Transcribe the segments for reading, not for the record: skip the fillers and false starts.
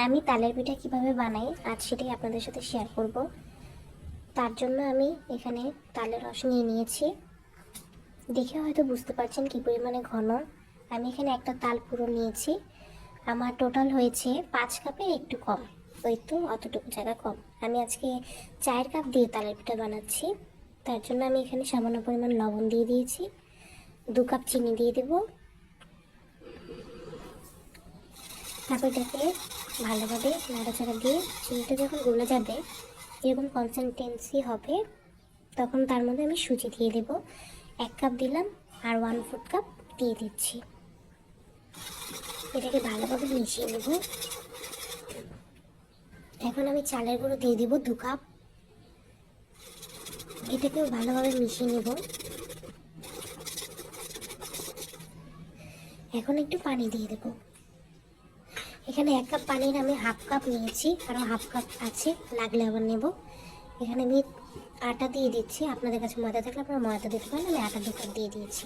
আমি তালের পিঠা কিভাবে বানাই আজ সেটাই আপনাদের সাথে শেয়ার করব। তার জন্য আমি এখানে তালের রস নিয়ে নিয়েছি। দেখে হয়তো বুঝতে পারছেন কি পরিমাণে ঘন। আমি এখানে একটা তাল পুরো নিয়েছি। আমার টোটাল হয়েছে 5 কাপের একটু কম, ওই তো অতটুকু জায়গা কম। আমি আজকে 4 কাপ দিয়ে তালের পিঠা বানাচ্ছি। তার জন্য আমি এখানে সামান্য পরিমাণ লবণ দিয়ে দিয়েছি, 2 কাপ চিনি দিয়ে দেবো। তারপর এটাকে ভালোভাবে নাড়াচাড়া দিয়ে চিনিটা যখন গলে যাবে, এরকম কনসিস্টেন্সি হবে, তখন তার মধ্যে আমি সুজি দিয়ে দেব। 1 কাপ দিলাম আর 1/4 কাপ দিয়ে দিচ্ছি। এটাকে ভালোভাবে মিশিয়ে নেব। এখন আমি চালের গুঁড়ো দিয়ে দিব 2 কাপ। এটাকেও ভালোভাবে মিশিয়ে নেব। এখন একটু পানি দিয়ে দেব। এখানে 1 কাপ পানির আমি 1/2 কাপ নিয়েছি, আরও 1/2 কাপ আছে, লাগলে আবার নেব। এখানে আমি আটা দিয়ে দিচ্ছি। আপনাদের কাছে ময়দা থাকলে আপনারা ময়দা দিতে পারেন, আমি আটা 2 কাপ দিয়ে দিয়েছি।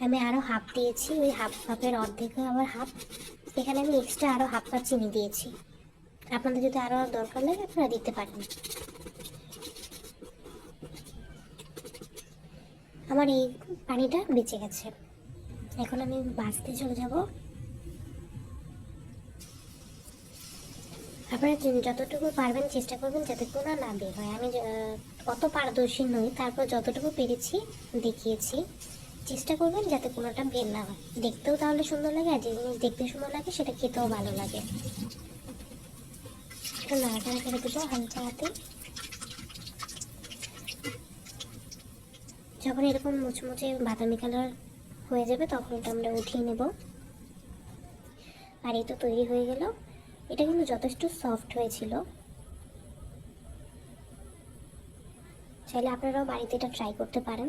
আমি আরও হাফ দিয়েছি, ওই 1/2 কাপের অর্ধেকে আবার হাফ। এখানে আমি এক্সট্রা আরও 1/2 কাপ চিনি দিয়েছি। আপনাদের যদি আরও দরকার লাগে আপনারা দিতে পারেন। আমার এই পানিটা বেঁচে গেছে। এখন আমি ভাজতে চলে যাব। আপনারা যতটুকু পারবেন চেষ্টা করবেন যাতে কোনো না বের হয়। আমি অত পারদর্শী নই, তারপর যতটুকু পেরেছি দেখিয়েছি। চেষ্টা করবেন যাতে কোনোটা বের না হয়। দেখতেও তাহলে সুন্দর লাগে, আর যে জিনিস দেখতে সুন্দর লাগে সেটা খেতেও ভালো লাগে। একটু নাড়াচাড়া করে দেবো হালকা হাতে। যখন এরকম মুচমুচে বাদামি কালার হয়ে যাবে তখন এটা আমরা উঠিয়ে নেব। আর এই তো তৈরি হয়ে গেল। এটা কিন্তু যথেষ্ট সফট হয়েছিল। চাইলে আপনারাও বাড়িতে এটা ট্রাই করতে পারেন।